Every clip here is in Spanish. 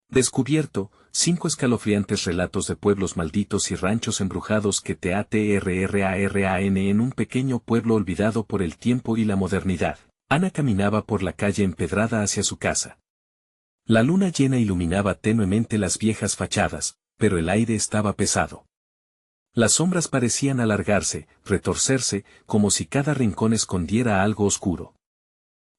Descubierto, 5 escalofriantes relatos de pueblos malditos y ranchos embrujados que te atrrarán en un pequeño pueblo olvidado por el tiempo y la modernidad. Ana caminaba por la calle empedrada hacia su casa. La luna llena iluminaba tenuemente las viejas fachadas, pero el aire estaba pesado. Las sombras parecían alargarse, retorcerse, como si cada rincón escondiera algo oscuro.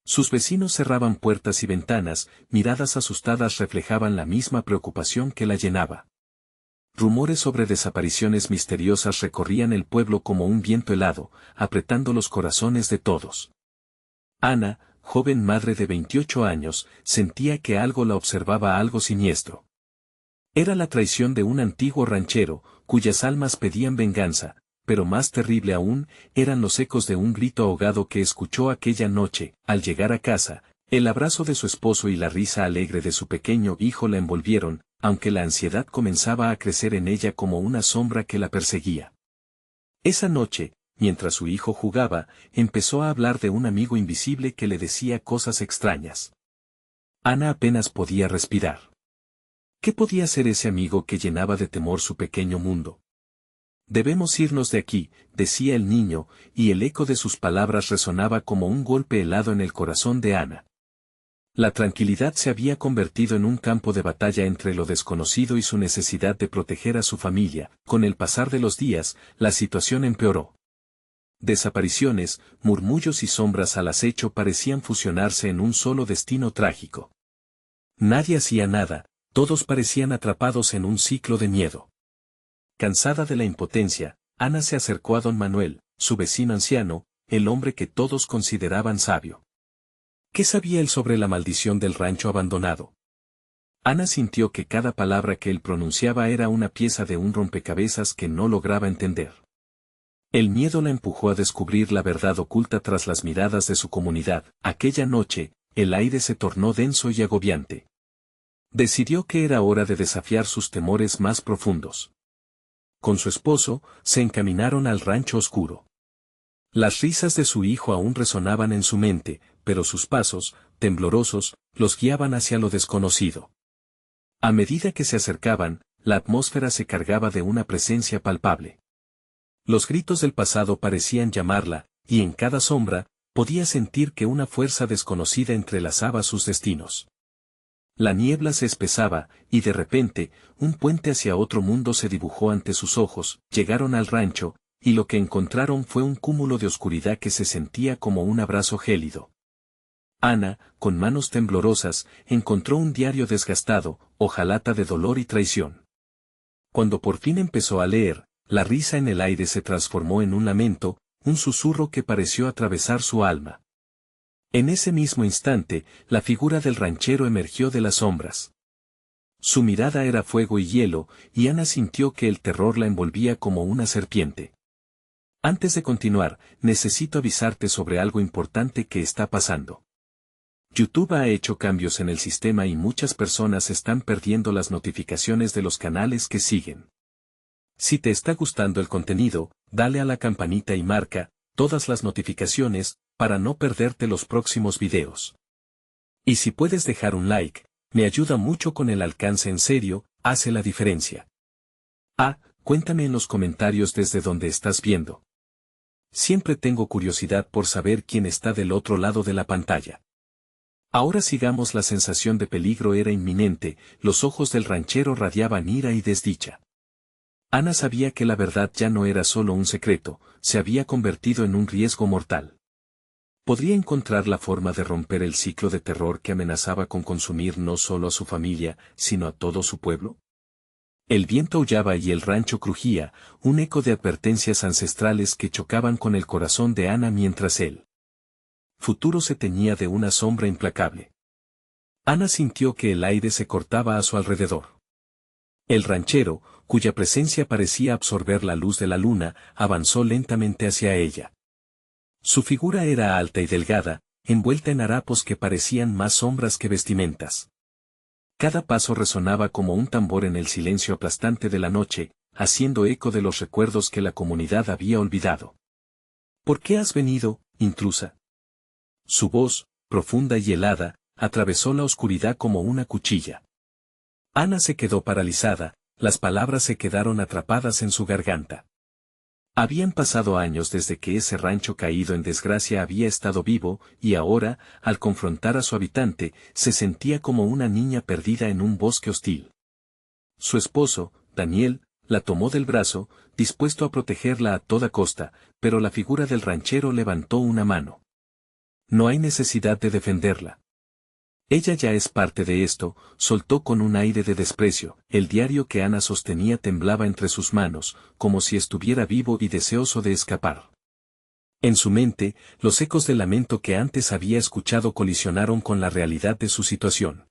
Sus vecinos cerraban puertas y ventanas, miradas asustadas reflejaban la misma preocupación que la llenaba. Rumores sobre desapariciones misteriosas recorrían el pueblo como un viento helado, apretando los corazones de todos. Ana, joven madre de 28 años, sentía que algo la observaba, algo siniestro. Era la traición de un antiguo ranchero, cuyas almas pedían venganza, pero más terrible aún, eran los ecos de un grito ahogado que escuchó aquella noche. Al llegar a casa, el abrazo de su esposo y la risa alegre de su pequeño hijo la envolvieron, aunque la ansiedad comenzaba a crecer en ella como una sombra que la perseguía. Esa noche, mientras su hijo jugaba, empezó a hablar de un amigo invisible que le decía cosas extrañas. Ana apenas podía respirar. ¿Qué podía ser ese amigo que llenaba de temor su pequeño mundo? Debemos irnos de aquí, decía el niño, y el eco de sus palabras resonaba como un golpe helado en el corazón de Ana. La tranquilidad se había convertido en un campo de batalla entre lo desconocido y su necesidad de proteger a su familia. Con el pasar de los días, la situación empeoró. Desapariciones, murmullos y sombras al acecho parecían fusionarse en un solo destino trágico. Nadie hacía nada, todos parecían atrapados en un ciclo de miedo. Cansada de la impotencia, Ana se acercó a don Manuel, su vecino anciano, el hombre que todos consideraban sabio. ¿Qué sabía él sobre la maldición del rancho abandonado? Ana sintió que cada palabra que él pronunciaba era una pieza de un rompecabezas que no lograba entender. El miedo la empujó a descubrir la verdad oculta tras las miradas de su comunidad. Aquella noche, el aire se tornó denso y agobiante. Decidió que era hora de desafiar sus temores más profundos. Con su esposo, se encaminaron al rancho oscuro. Las risas de su hijo aún resonaban en su mente, pero sus pasos, temblorosos, los guiaban hacia lo desconocido. A medida que se acercaban, la atmósfera se cargaba de una presencia palpable. Los gritos del pasado parecían llamarla, y en cada sombra, podía sentir que una fuerza desconocida entrelazaba sus destinos. La niebla se espesaba, y de repente, un puente hacia otro mundo se dibujó ante sus ojos. Llegaron al rancho, y lo que encontraron fue un cúmulo de oscuridad que se sentía como un abrazo gélido. Ana, con manos temblorosas, encontró un diario desgastado, hojalata de dolor y traición. Cuando por fin empezó a leer, la risa en el aire se transformó en un lamento, un susurro que pareció atravesar su alma. En ese mismo instante, la figura del ranchero emergió de las sombras. Su mirada era fuego y hielo, y Ana sintió que el terror la envolvía como una serpiente. Antes de continuar, necesito avisarte sobre algo importante que está pasando. YouTube ha hecho cambios en el sistema y muchas personas están perdiendo las notificaciones de los canales que siguen. Si te está gustando el contenido, dale a la campanita y marca todas las notificaciones, para no perderte los próximos videos. Y si puedes dejar un like, me ayuda mucho con el alcance, en serio, hace la diferencia. Cuéntame en los comentarios desde donde estás viendo. Siempre tengo curiosidad por saber quién está del otro lado de la pantalla. Ahora sigamos. La sensación de peligro era inminente, los ojos del ranchero radiaban ira y desdicha. Ana sabía que la verdad ya no era solo un secreto, se había convertido en un riesgo mortal. ¿Podría encontrar la forma de romper el ciclo de terror que amenazaba con consumir no solo a su familia, sino a todo su pueblo? El viento aullaba y el rancho crujía, un eco de advertencias ancestrales que chocaban con el corazón de Ana mientras el futuro se teñía de una sombra implacable. Ana sintió que el aire se cortaba a su alrededor. El ranchero, cuya presencia parecía absorber la luz de la luna, avanzó lentamente hacia ella. Su figura era alta y delgada, envuelta en harapos que parecían más sombras que vestimentas. Cada paso resonaba como un tambor en el silencio aplastante de la noche, haciendo eco de los recuerdos que la comunidad había olvidado. ¿Por qué has venido, intrusa? Su voz, profunda y helada, atravesó la oscuridad como una cuchilla. Ana se quedó paralizada, las palabras se quedaron atrapadas en su garganta. Habían pasado años desde que ese rancho caído en desgracia había estado vivo, y ahora, al confrontar a su habitante, se sentía como una niña perdida en un bosque hostil. Su esposo, Daniel, la tomó del brazo, dispuesto a protegerla a toda costa, pero la figura del ranchero levantó una mano. No hay necesidad de defenderla. Ella ya es parte de esto, soltó con un aire de desprecio. El diario que Ana sostenía temblaba entre sus manos, como si estuviera vivo y deseoso de escapar. En su mente, los ecos del lamento que antes había escuchado colisionaron con la realidad de su situación.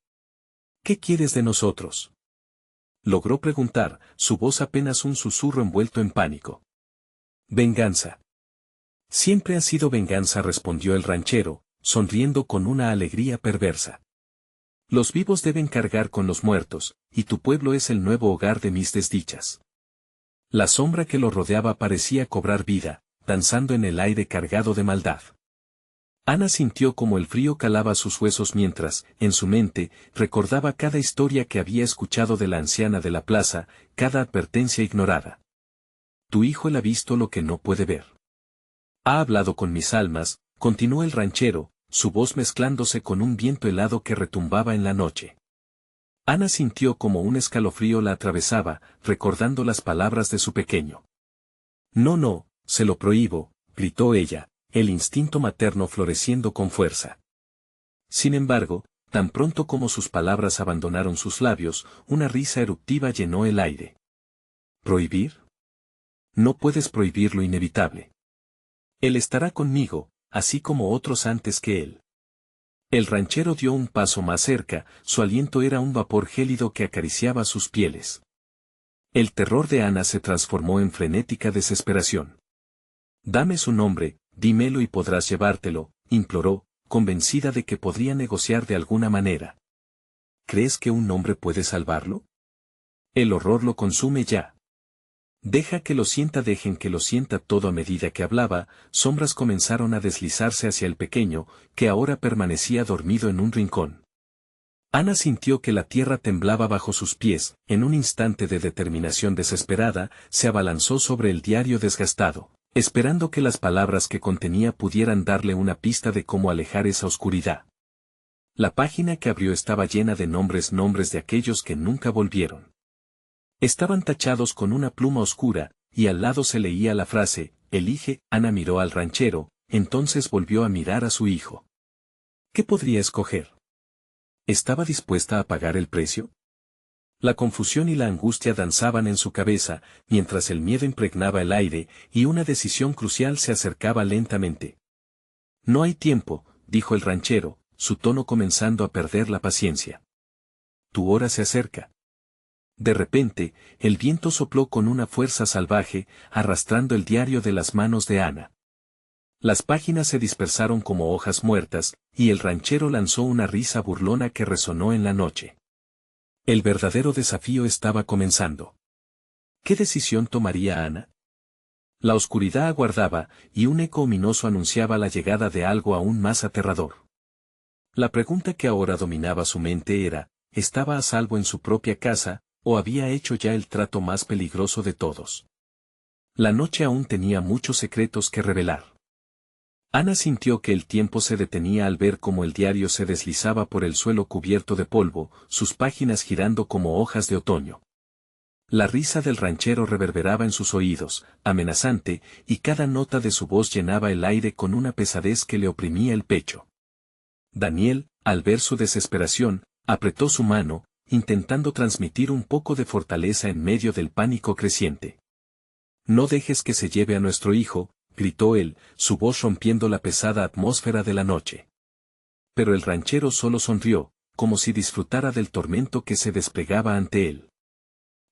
¿Qué quieres de nosotros?, logró preguntar, su voz apenas un susurro envuelto en pánico. Venganza. Siempre ha sido venganza, respondió el ranchero, sonriendo con una alegría perversa. Los vivos deben cargar con los muertos, y tu pueblo es el nuevo hogar de mis desdichas. La sombra que lo rodeaba parecía cobrar vida, danzando en el aire cargado de maldad. Ana sintió como el frío calaba sus huesos mientras, en su mente, recordaba cada historia que había escuchado de la anciana de la plaza, cada advertencia ignorada. Tu hijo él ha visto lo que no puede ver. Ha hablado con mis almas, continuó el ranchero, su voz mezclándose con un viento helado que retumbaba en la noche. Ana sintió como un escalofrío la atravesaba, recordando las palabras de su pequeño. No, no, se lo prohíbo, gritó ella, el instinto materno floreciendo con fuerza. Sin embargo, tan pronto como sus palabras abandonaron sus labios, una risa eruptiva llenó el aire. ¿Prohibir? No puedes prohibir lo inevitable. Él estará conmigo, así como otros antes que él. El ranchero dio un paso más cerca, su aliento era un vapor gélido que acariciaba sus pieles. El terror de Ana se transformó en frenética desesperación. Dame su nombre, dímelo y podrás llevártelo, imploró, convencida de que podría negociar de alguna manera. ¿Crees que un nombre puede salvarlo? El horror lo consume ya. Deja que lo sienta, dejen que lo sienta. Todo a medida que hablaba, sombras comenzaron a deslizarse hacia el pequeño, que ahora permanecía dormido en un rincón. Ana sintió que la tierra temblaba bajo sus pies, en un instante de determinación desesperada, se abalanzó sobre el diario desgastado, esperando que las palabras que contenía pudieran darle una pista de cómo alejar esa oscuridad. La página que abrió estaba llena de nombres de aquellos que nunca volvieron. Estaban tachados con una pluma oscura, y al lado se leía la frase, elige. Ana miró al ranchero, entonces volvió a mirar a su hijo. ¿Qué podría escoger? ¿Estaba dispuesta a pagar el precio? La confusión y la angustia danzaban en su cabeza, mientras el miedo impregnaba el aire, y una decisión crucial se acercaba lentamente. No hay tiempo, dijo el ranchero, su tono comenzando a perder la paciencia. Tu hora se acerca. De repente, el viento sopló con una fuerza salvaje, arrastrando el diario de las manos de Ana. Las páginas se dispersaron como hojas muertas, y el ranchero lanzó una risa burlona que resonó en la noche. El verdadero desafío estaba comenzando. ¿Qué decisión tomaría Ana? La oscuridad aguardaba, y un eco ominoso anunciaba la llegada de algo aún más aterrador. La pregunta que ahora dominaba su mente era, ¿estaba a salvo en su propia casa, o había hecho ya el trato más peligroso de todos? La noche aún tenía muchos secretos que revelar. Ana sintió que el tiempo se detenía al ver cómo el diario se deslizaba por el suelo cubierto de polvo, sus páginas girando como hojas de otoño. La risa del ranchero reverberaba en sus oídos, amenazante, y cada nota de su voz llenaba el aire con una pesadez que le oprimía el pecho. Daniel, al ver su desesperación, apretó su mano, intentando transmitir un poco de fortaleza en medio del pánico creciente. No dejes que se lleve a nuestro hijo, gritó él, su voz rompiendo la pesada atmósfera de la noche. Pero el ranchero solo sonrió, como si disfrutara del tormento que se desplegaba ante él.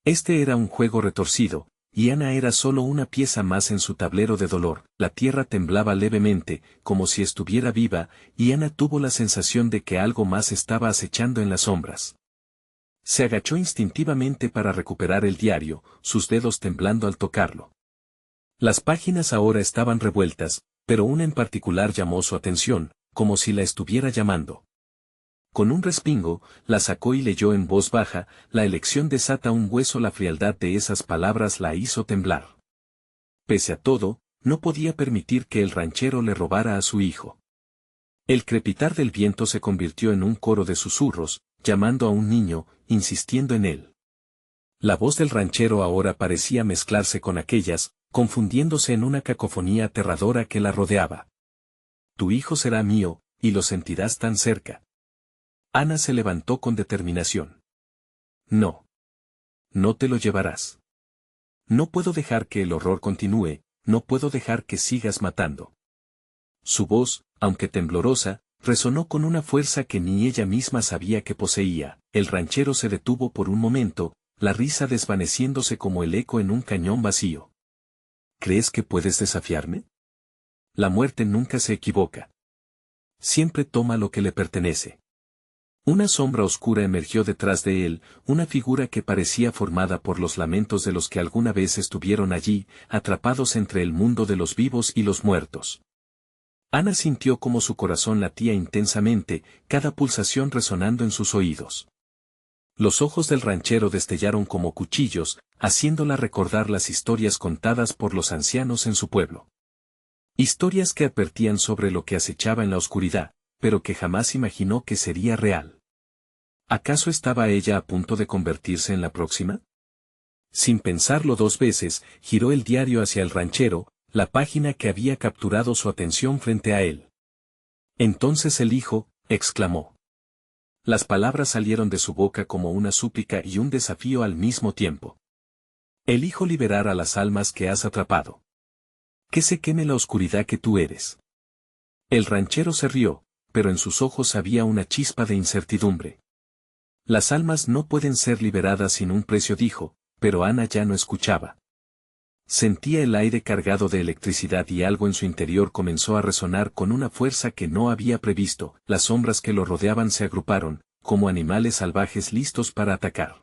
Este era un juego retorcido, y Ana era solo una pieza más en su tablero de dolor. La tierra temblaba levemente, como si estuviera viva, y Ana tuvo la sensación de que algo más estaba acechando en las sombras. Se agachó instintivamente para recuperar el diario, sus dedos temblando al tocarlo. Las páginas ahora estaban revueltas, pero una en particular llamó su atención, como si la estuviera llamando. Con un respingo, la sacó y leyó en voz baja: la elección desata un hueso. La frialdad de esas palabras la hizo temblar. Pese a todo, no podía permitir que el ranchero le robara a su hijo. El crepitar del viento se convirtió en un coro de susurros, llamando a un niño, insistiendo en él. La voz del ranchero ahora parecía mezclarse con aquellas, confundiéndose en una cacofonía aterradora que la rodeaba. Tu hijo será mío, y lo sentirás tan cerca. Ana se levantó con determinación. No. No te lo llevarás. No puedo dejar que el horror continúe, no puedo dejar que sigas matando. Su voz, aunque temblorosa, resonó con una fuerza que ni ella misma sabía que poseía. El ranchero se detuvo por un momento, la risa desvaneciéndose como el eco en un cañón vacío. ¿Crees que puedes desafiarme? La muerte nunca se equivoca. Siempre toma lo que le pertenece. Una sombra oscura emergió detrás de él, una figura que parecía formada por los lamentos de los que alguna vez estuvieron allí, atrapados entre el mundo de los vivos y los muertos. Ana sintió como su corazón latía intensamente, cada pulsación resonando en sus oídos. Los ojos del ranchero destellaron como cuchillos, haciéndola recordar las historias contadas por los ancianos en su pueblo. Historias que advertían sobre lo que acechaba en la oscuridad, pero que jamás imaginó que sería real. ¿Acaso estaba ella a punto de convertirse en la próxima? Sin pensarlo dos veces, giró el diario hacia el ranchero, la página que había capturado su atención frente a él. Entonces el hijo, exclamó. Las palabras salieron de su boca como una súplica y un desafío al mismo tiempo. Elijo liberar a las almas que has atrapado. Que se queme la oscuridad que tú eres. El ranchero se rió, pero en sus ojos había una chispa de incertidumbre. Las almas no pueden ser liberadas sin un precio, dijo, pero Ana ya no escuchaba. Sentía el aire cargado de electricidad y algo en su interior comenzó a resonar con una fuerza que no había previsto. Las sombras que lo rodeaban se agruparon, como animales salvajes listos para atacar.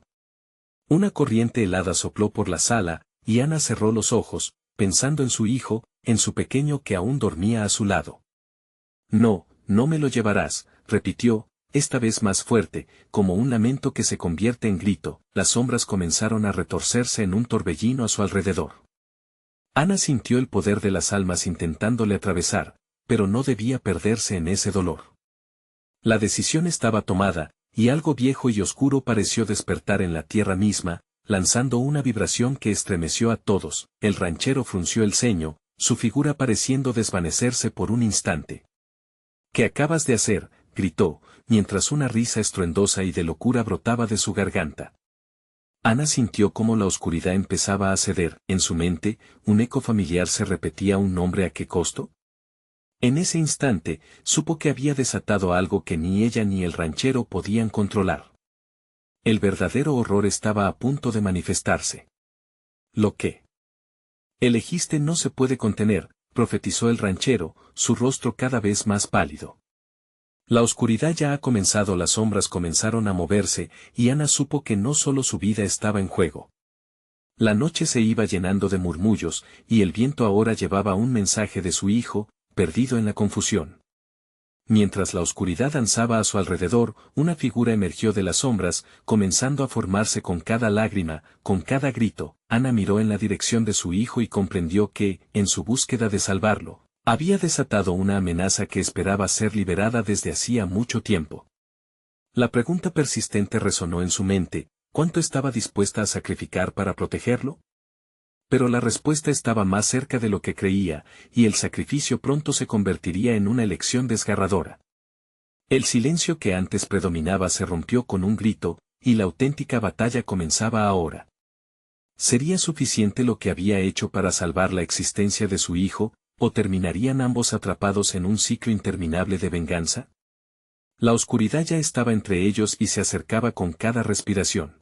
Una corriente helada sopló por la sala, y Ana cerró los ojos, pensando en su hijo, en su pequeño que aún dormía a su lado. No, no me lo llevarás, repitió, esta vez más fuerte, como un lamento que se convierte en grito. Las sombras comenzaron a retorcerse en un torbellino a su alrededor. Ana sintió el poder de las almas intentándole atravesar, pero no debía perderse en ese dolor. La decisión estaba tomada, y algo viejo y oscuro pareció despertar en la tierra misma, lanzando una vibración que estremeció a todos. El ranchero frunció el ceño, su figura pareciendo desvanecerse por un instante. ¿Qué acabas de hacer?, gritó, mientras una risa estruendosa y de locura brotaba de su garganta. Ana sintió cómo la oscuridad empezaba a ceder. En su mente, un eco familiar se repetía: ¿un nombre a qué costo? En ese instante, supo que había desatado algo que ni ella ni el ranchero podían controlar. El verdadero horror estaba a punto de manifestarse. Lo que elegiste no se puede contener, profetizó el ranchero, su rostro cada vez más pálido. La oscuridad ya ha comenzado, las sombras comenzaron a moverse, y Ana supo que no solo su vida estaba en juego. La noche se iba llenando de murmullos, y el viento ahora llevaba un mensaje de su hijo, perdido en la confusión. Mientras la oscuridad danzaba a su alrededor, una figura emergió de las sombras, comenzando a formarse con cada lágrima, con cada grito. Ana miró en la dirección de su hijo y comprendió que, en su búsqueda de salvarlo, había desatado una amenaza que esperaba ser liberada desde hacía mucho tiempo. La pregunta persistente resonó en su mente: ¿cuánto estaba dispuesta a sacrificar para protegerlo? Pero la respuesta estaba más cerca de lo que creía, y el sacrificio pronto se convertiría en una elección desgarradora. El silencio que antes predominaba se rompió con un grito, y la auténtica batalla comenzaba ahora. ¿Sería suficiente lo que había hecho para salvar la existencia de su hijo, o terminarían ambos atrapados en un ciclo interminable de venganza? La oscuridad ya estaba entre ellos y se acercaba con cada respiración.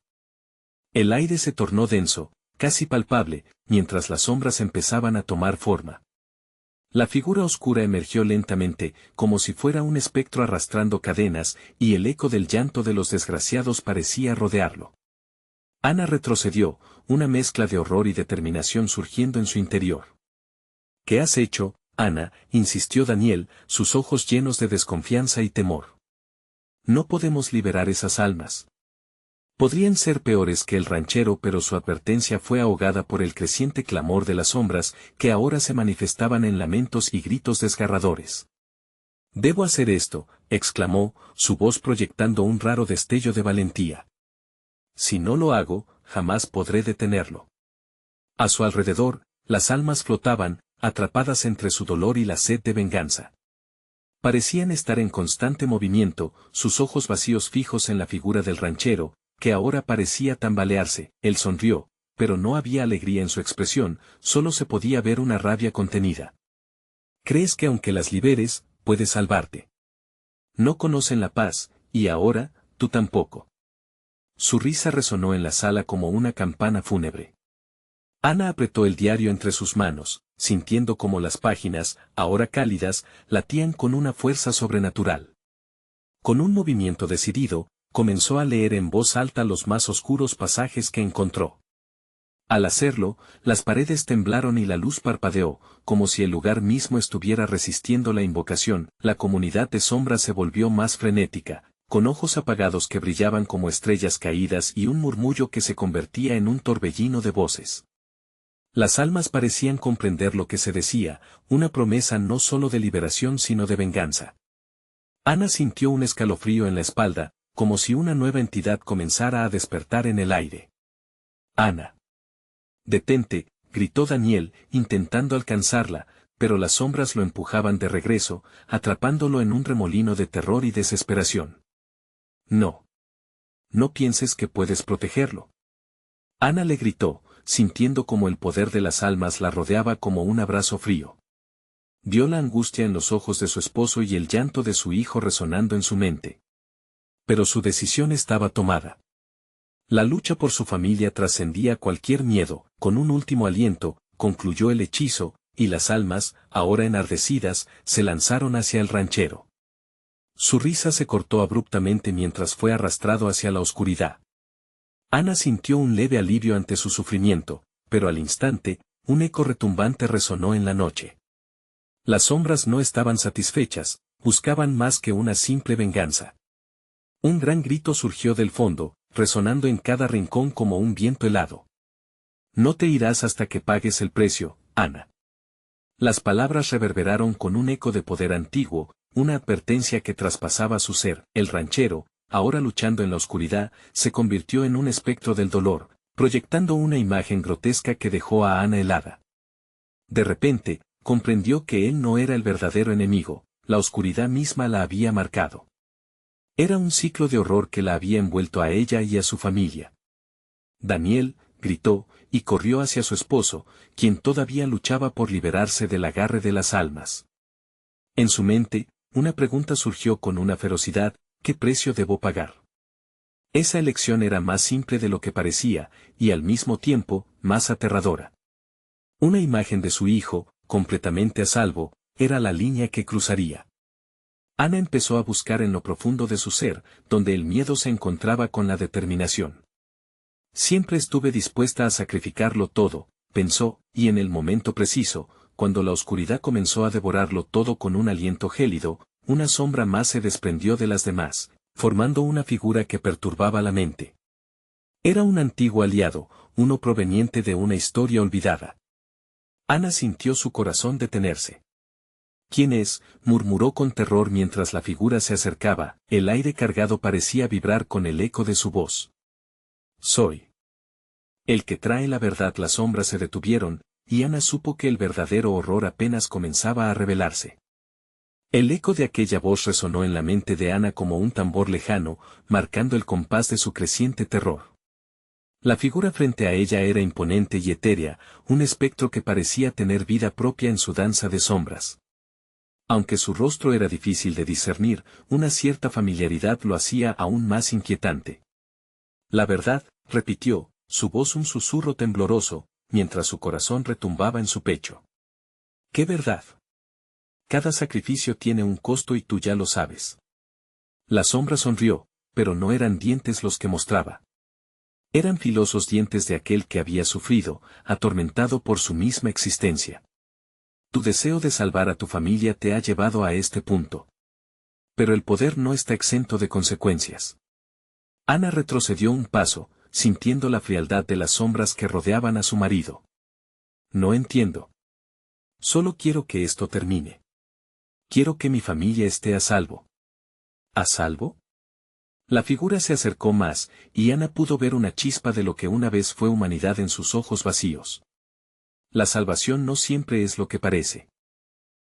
El aire se tornó denso, casi palpable, mientras las sombras empezaban a tomar forma. La figura oscura emergió lentamente, como si fuera un espectro arrastrando cadenas, y el eco del llanto de los desgraciados parecía rodearlo. Ana retrocedió, una mezcla de horror y determinación surgiendo en su interior. ¿Qué has hecho, Ana?, insistió Daniel, sus ojos llenos de desconfianza y temor. No podemos liberar esas almas. Podrían ser peores que el ranchero, pero su advertencia fue ahogada por el creciente clamor de las sombras, que ahora se manifestaban en lamentos y gritos desgarradores. «Debo hacer esto», exclamó, su voz proyectando un raro destello de valentía. «Si no lo hago, jamás podré detenerlo». A su alrededor, las almas flotaban, atrapadas entre su dolor y la sed de venganza. Parecían estar en constante movimiento, sus ojos vacíos fijos en la figura del ranchero, que ahora parecía tambalearse. Él sonrió, pero no había alegría en su expresión, solo se podía ver una rabia contenida. «¿Crees que aunque las liberes, puedes salvarte? No conocen la paz, y ahora, tú tampoco». Su risa resonó en la sala como una campana fúnebre. Ana apretó el diario entre sus manos, sintiendo como las páginas, ahora cálidas, latían con una fuerza sobrenatural. Con un movimiento decidido, comenzó a leer en voz alta los más oscuros pasajes que encontró. Al hacerlo, las paredes temblaron y la luz parpadeó, como si el lugar mismo estuviera resistiendo la invocación. La comunidad de sombras se volvió más frenética, con ojos apagados que brillaban como estrellas caídas y un murmullo que se convertía en un torbellino de voces. Las almas parecían comprender lo que se decía, una promesa no solo de liberación sino de venganza. Ana sintió un escalofrío en la espalda, como si una nueva entidad comenzara a despertar en el aire. «Ana. Detente», gritó Daniel, intentando alcanzarla, pero las sombras lo empujaban de regreso, atrapándolo en un remolino de terror y desesperación. «No. No pienses que puedes protegerlo». Ana le gritó, sintiendo como el poder de las almas la rodeaba como un abrazo frío. Vio la angustia en los ojos de su esposo y el llanto de su hijo resonando en su mente. Pero su decisión estaba tomada. La lucha por su familia trascendía cualquier miedo. Con un último aliento, concluyó el hechizo, y las almas, ahora enardecidas, se lanzaron hacia el ranchero. Su risa se cortó abruptamente mientras fue arrastrado hacia la oscuridad. Ana sintió un leve alivio ante su sufrimiento, pero al instante, un eco retumbante resonó en la noche. Las sombras no estaban satisfechas, buscaban más que una simple venganza. Un gran grito surgió del fondo, resonando en cada rincón como un viento helado. «No te irás hasta que pagues el precio, Ana». Las palabras reverberaron con un eco de poder antiguo, una advertencia que traspasaba su ser. El ranchero, ahora luchando en la oscuridad, se convirtió en un espectro del dolor, proyectando una imagen grotesca que dejó a Ana helada. De repente, comprendió que él no era el verdadero enemigo, la oscuridad misma la había marcado. Era un ciclo de horror que la había envuelto a ella y a su familia. «Daniel», gritó, y corrió hacia su esposo, quien todavía luchaba por liberarse del agarre de las almas. En su mente, una pregunta surgió con una ferocidad: ¿qué precio debo pagar? Esa elección era más simple de lo que parecía, y al mismo tiempo, más aterradora. Una imagen de su hijo, completamente a salvo, era la línea que cruzaría. Ana empezó a buscar en lo profundo de su ser, donde el miedo se encontraba con la determinación. «Siempre estuve dispuesta a sacrificarlo todo», pensó, y en el momento preciso, cuando la oscuridad comenzó a devorarlo todo con un aliento gélido, una sombra más se desprendió de las demás, formando una figura que perturbaba la mente. Era un antiguo aliado, uno proveniente de una historia olvidada. Ana sintió su corazón detenerse. «¿Quién es?», murmuró con terror mientras la figura se acercaba. El aire cargado parecía vibrar con el eco de su voz. «Soy el que trae la verdad». Las sombras se detuvieron, y Ana supo que el verdadero horror apenas comenzaba a revelarse. El eco de aquella voz resonó en la mente de Ana como un tambor lejano, marcando el compás de su creciente terror. La figura frente a ella era imponente y etérea, un espectro que parecía tener vida propia en su danza de sombras. Aunque su rostro era difícil de discernir, una cierta familiaridad lo hacía aún más inquietante. «La verdad», repitió, su voz un susurro tembloroso, mientras su corazón retumbaba en su pecho. «¿Qué verdad? Cada sacrificio tiene un costo y tú ya lo sabes». La sombra sonrió, pero no eran dientes los que mostraba. Eran filosos dientes de aquel que había sufrido, atormentado por su misma existencia. «Tu deseo de salvar a tu familia te ha llevado a este punto. Pero el poder no está exento de consecuencias. Ana retrocedió un paso, sintiendo la frialdad de las sombras que rodeaban a su marido. No entiendo. Solo quiero que esto termine. Quiero que mi familia esté a salvo. ¿A salvo? La figura se acercó más, y Ana pudo ver una chispa de lo que una vez fue humanidad en sus ojos vacíos. La salvación no siempre es lo que parece.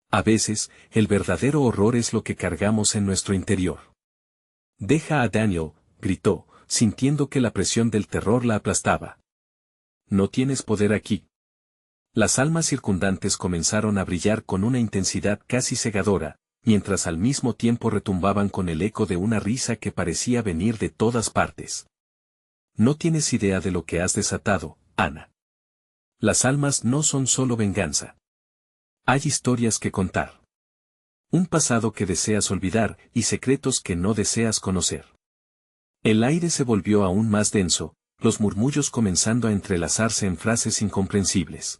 A veces, el verdadero horror es lo que cargamos en nuestro interior. Deja a Daniel, gritó, sintiendo que la presión del terror la aplastaba. No tienes poder aquí. Las almas circundantes comenzaron a brillar con una intensidad casi cegadora, mientras al mismo tiempo retumbaban con el eco de una risa que parecía venir de todas partes. No tienes idea de lo que has desatado, Ana. Las almas no son solo venganza. Hay historias que contar. Un pasado que deseas olvidar y secretos que no deseas conocer. El aire se volvió aún más denso, los murmullos comenzando a entrelazarse en frases incomprensibles.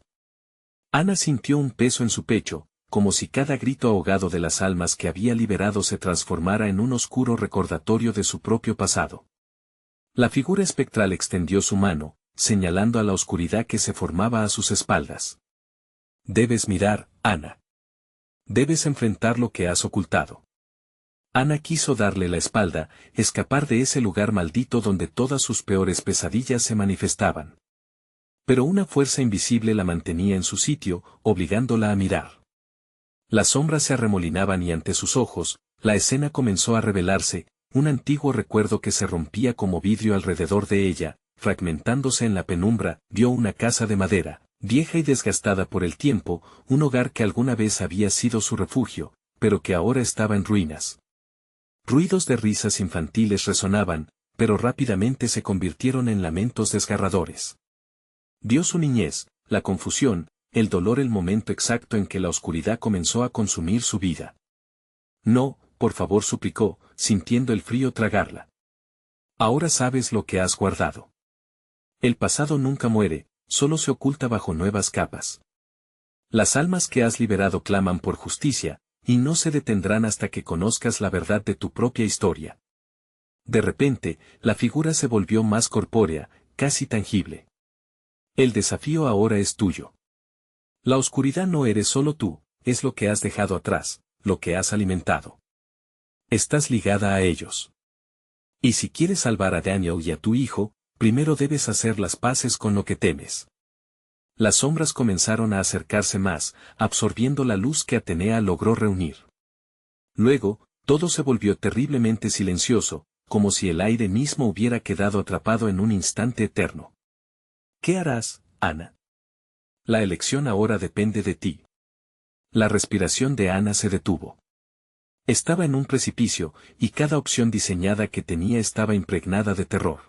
Ana sintió un peso en su pecho, como si cada grito ahogado de las almas que había liberado se transformara en un oscuro recordatorio de su propio pasado. La figura espectral extendió su mano, señalando a la oscuridad que se formaba a sus espaldas. Debes mirar, Ana. Debes enfrentar lo que has ocultado. Ana quiso darle la espalda, escapar de ese lugar maldito donde todas sus peores pesadillas se manifestaban. Pero una fuerza invisible la mantenía en su sitio, obligándola a mirar. Las sombras se arremolinaban y ante sus ojos, la escena comenzó a revelarse, un antiguo recuerdo que se rompía como vidrio alrededor de ella, fragmentándose en la penumbra, vio una casa de madera, vieja y desgastada por el tiempo, un hogar que alguna vez había sido su refugio, pero que ahora estaba en ruinas. Ruidos de risas infantiles resonaban, pero rápidamente se convirtieron en lamentos desgarradores. Vio su niñez, la confusión, el dolor, el momento exacto en que la oscuridad comenzó a consumir su vida. No, por favor, suplicó, sintiendo el frío tragarla. Ahora sabes lo que has guardado. El pasado nunca muere, solo se oculta bajo nuevas capas. Las almas que has liberado claman por justicia, y no se detendrán hasta que conozcas la verdad de tu propia historia. De repente, la figura se volvió más corpórea, casi tangible. El desafío ahora es tuyo. La oscuridad no eres solo tú, es lo que has dejado atrás, lo que has alimentado. Estás ligada a ellos. Y si quieres salvar a Daniel y a tu hijo, primero debes hacer las paces con lo que temes. Las sombras comenzaron a acercarse más, absorbiendo la luz que Atenea logró reunir. Luego, todo se volvió terriblemente silencioso, como si el aire mismo hubiera quedado atrapado en un instante eterno. ¿Qué harás, Ana? La elección ahora depende de ti. La respiración de Ana se detuvo. Estaba en un precipicio, y cada opción diseñada que tenía estaba impregnada de terror.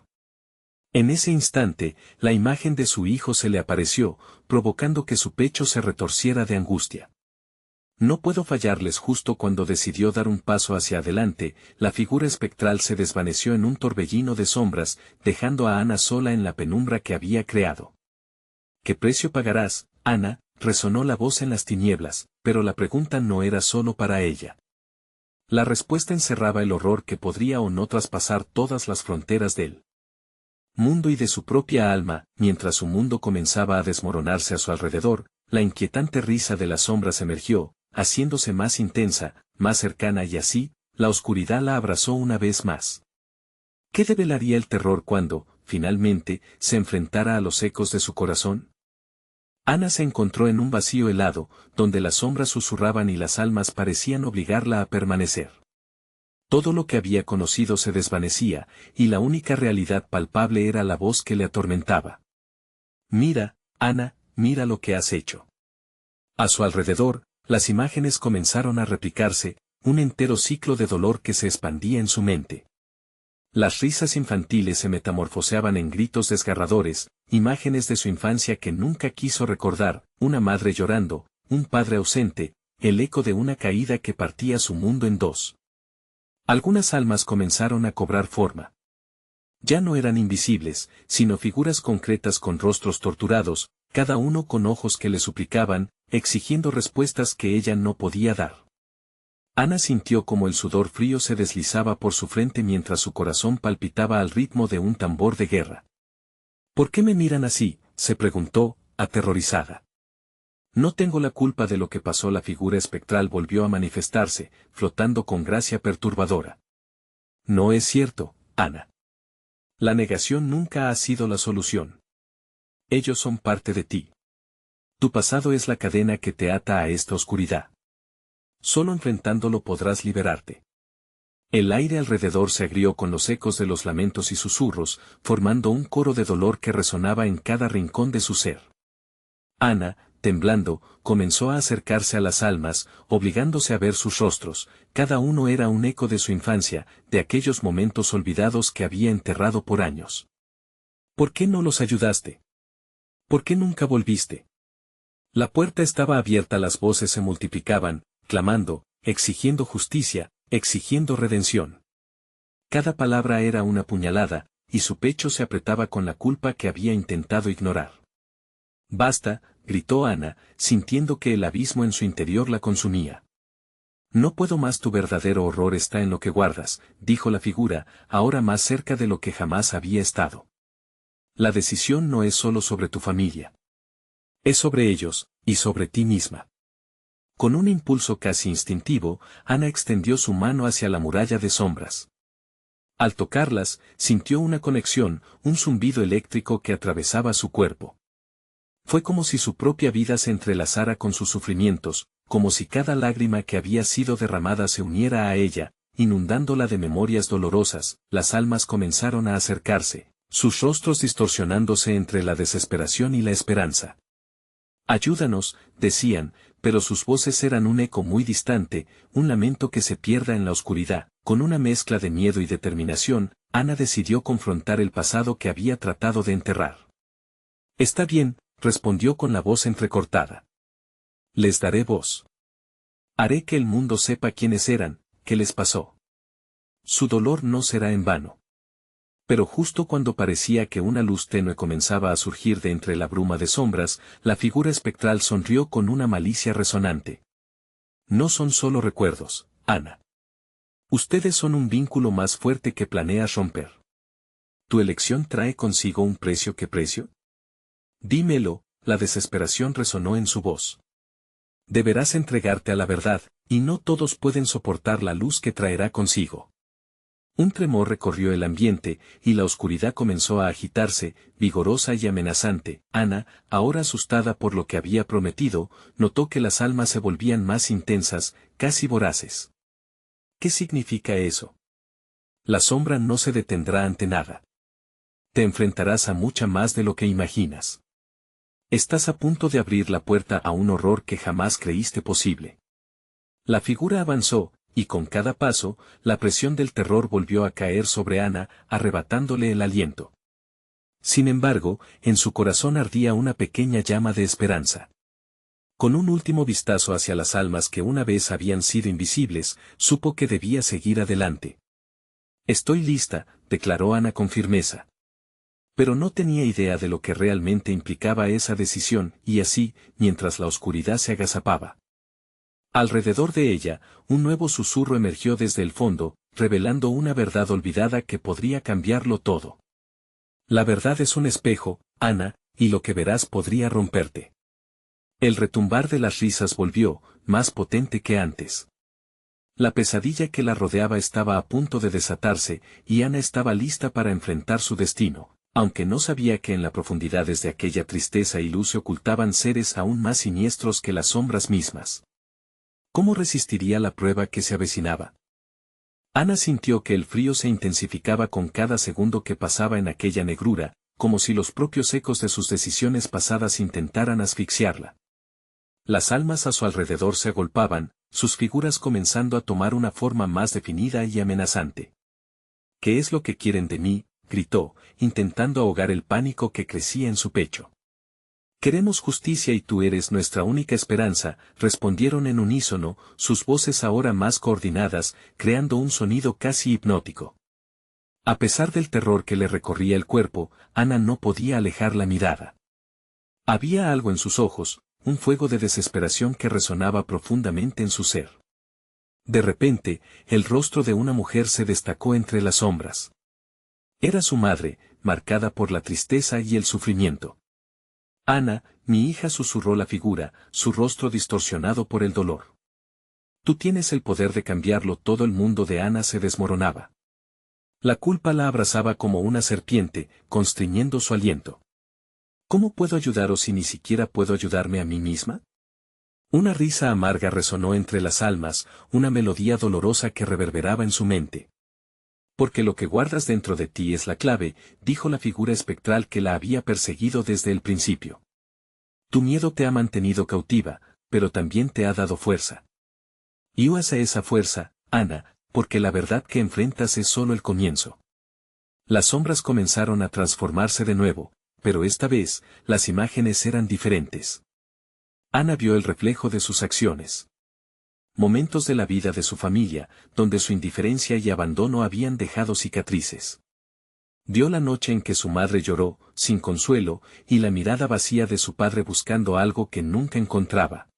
En ese instante, la imagen de su hijo se le apareció, provocando que su pecho se retorciera de angustia. No puedo fallarles. Justo cuando decidió dar un paso hacia adelante, la figura espectral se desvaneció en un torbellino de sombras, dejando a Ana sola en la penumbra que había creado. ¿Qué precio pagarás, Ana?, resonó la voz en las tinieblas, pero la pregunta no era solo para ella. La respuesta encerraba el horror que podría o no traspasar todas las fronteras del mundo y de su propia alma. Mientras su mundo comenzaba a desmoronarse a su alrededor, la inquietante risa de las sombras emergió, haciéndose más intensa, más cercana, y así, la oscuridad la abrazó una vez más. ¿Qué develaría el terror cuando, finalmente, se enfrentara a los ecos de su corazón? Ana se encontró en un vacío helado, donde las sombras susurraban y las almas parecían obligarla a permanecer. Todo lo que había conocido se desvanecía, y la única realidad palpable era la voz que le atormentaba. Mira, Ana, mira lo que has hecho. A su alrededor, las imágenes comenzaron a replicarse, un entero ciclo de dolor que se expandía en su mente. Las risas infantiles se metamorfoseaban en gritos desgarradores, imágenes de su infancia que nunca quiso recordar, una madre llorando, un padre ausente, el eco de una caída que partía su mundo en dos. Algunas almas comenzaron a cobrar forma. Ya no eran invisibles, sino figuras concretas con rostros torturados, cada uno con ojos que le suplicaban, exigiendo respuestas que ella no podía dar. Ana sintió como el sudor frío se deslizaba por su frente mientras su corazón palpitaba al ritmo de un tambor de guerra. ¿Por qué me miran así?, se preguntó, aterrorizada. No tengo la culpa de lo que pasó. La figura espectral volvió a manifestarse, flotando con gracia perturbadora. No es cierto, Ana. La negación nunca ha sido la solución. Ellos son parte de ti. Tu pasado es la cadena que te ata a esta oscuridad. Solo enfrentándolo podrás liberarte. El aire alrededor se agrió con los ecos de los lamentos y susurros, formando un coro de dolor que resonaba en cada rincón de su ser. Ana, temblando, comenzó a acercarse a las almas, obligándose a ver sus rostros. Cada uno era un eco de su infancia, de aquellos momentos olvidados que había enterrado por años. ¿Por qué no los ayudaste? ¿Por qué nunca volviste? La puerta estaba abierta, las voces se multiplicaban, clamando, exigiendo justicia, exigiendo redención. Cada palabra era una puñalada, y su pecho se apretaba con la culpa que había intentado ignorar. Basta, gritó Ana, sintiendo que el abismo en su interior la consumía. No puedo más. Tu verdadero horror está en lo que guardas, dijo la figura, ahora más cerca de lo que jamás había estado. La decisión no es solo sobre tu familia. Es sobre ellos, y sobre ti misma. Con un impulso casi instintivo, Ana extendió su mano hacia la muralla de sombras. Al tocarlas, sintió una conexión, un zumbido eléctrico que atravesaba su cuerpo. Fue como si su propia vida se entrelazara con sus sufrimientos, como si cada lágrima que había sido derramada se uniera a ella, inundándola de memorias dolorosas. Las almas comenzaron a acercarse, sus rostros distorsionándose entre la desesperación y la esperanza. Ayúdanos, decían, pero sus voces eran un eco muy distante, un lamento que se pierda en la oscuridad. Con una mezcla de miedo y determinación, Ana decidió confrontar el pasado que había tratado de enterrar. Está bien, respondió con la voz entrecortada. Les daré voz. Haré que el mundo sepa quiénes eran, qué les pasó. Su dolor no será en vano. Pero justo cuando parecía que una luz tenue comenzaba a surgir de entre la bruma de sombras, la figura espectral sonrió con una malicia resonante. No son solo recuerdos, Ana. Ustedes son un vínculo más fuerte que planeas romper. ¿Tu elección trae consigo un precio? ¿Qué precio? Dímelo, la desesperación resonó en su voz. Deberás entregarte a la verdad, y no todos pueden soportar la luz que traerá consigo. Un tremor recorrió el ambiente, y la oscuridad comenzó a agitarse, vigorosa y amenazante. Ana, ahora asustada por lo que había prometido, notó que las almas se volvían más intensas, casi voraces. ¿Qué significa eso? La sombra no se detendrá ante nada. Te enfrentarás a mucha más de lo que imaginas. Estás a punto de abrir la puerta a un horror que jamás creíste posible. La figura avanzó, y con cada paso, la presión del terror volvió a caer sobre Ana, arrebatándole el aliento. Sin embargo, en su corazón ardía una pequeña llama de esperanza. Con un último vistazo hacia las almas que una vez habían sido invisibles, supo que debía seguir adelante. Estoy lista, declaró Ana con firmeza. Pero no tenía idea de lo que realmente implicaba esa decisión, y así, mientras la oscuridad se agazapaba. Alrededor de ella, un nuevo susurro emergió desde el fondo, revelando una verdad olvidada que podría cambiarlo todo. La verdad es un espejo, Ana, y lo que verás podría romperte. El retumbar de las risas volvió, más potente que antes. La pesadilla que la rodeaba estaba a punto de desatarse, y Ana estaba lista para enfrentar su destino, aunque no sabía que en las profundidades de aquella tristeza y luz se ocultaban seres aún más siniestros que las sombras mismas. ¿Cómo resistiría la prueba que se avecinaba? Ana sintió que el frío se intensificaba con cada segundo que pasaba en aquella negrura, como si los propios ecos de sus decisiones pasadas intentaran asfixiarla. Las almas a su alrededor se agolpaban, sus figuras comenzando a tomar una forma más definida y amenazante. ¿Qué es lo que quieren de mí?, gritó, intentando ahogar el pánico que crecía en su pecho. Queremos justicia y tú eres nuestra única esperanza, respondieron en unísono, sus voces ahora más coordinadas, creando un sonido casi hipnótico. A pesar del terror que le recorría el cuerpo, Ana no podía alejar la mirada. Había algo en sus ojos, un fuego de desesperación que resonaba profundamente en su ser. De repente, el rostro de una mujer se destacó entre las sombras. Era su madre, marcada por la tristeza y el sufrimiento. Ana, mi hija, susurró la figura, su rostro distorsionado por el dolor. Tú tienes el poder de cambiarlo. Todo el mundo de Ana se desmoronaba. La culpa la abrazaba como una serpiente, constriñendo su aliento. ¿Cómo puedo ayudaros si ni siquiera puedo ayudarme a mí misma? Una risa amarga resonó entre las almas, una melodía dolorosa que reverberaba en su mente. Porque lo que guardas dentro de ti es la clave, dijo la figura espectral que la había perseguido desde el principio. Tu miedo te ha mantenido cautiva, pero también te ha dado fuerza. Y usa esa fuerza, Ana, porque la verdad que enfrentas es solo el comienzo. Las sombras comenzaron a transformarse de nuevo, pero esta vez, las imágenes eran diferentes. Ana vio el reflejo de sus acciones. Momentos de la vida de su familia, donde su indiferencia y abandono habían dejado cicatrices. Vio la noche en que su madre lloró, sin consuelo, y la mirada vacía de su padre buscando algo que nunca encontraba.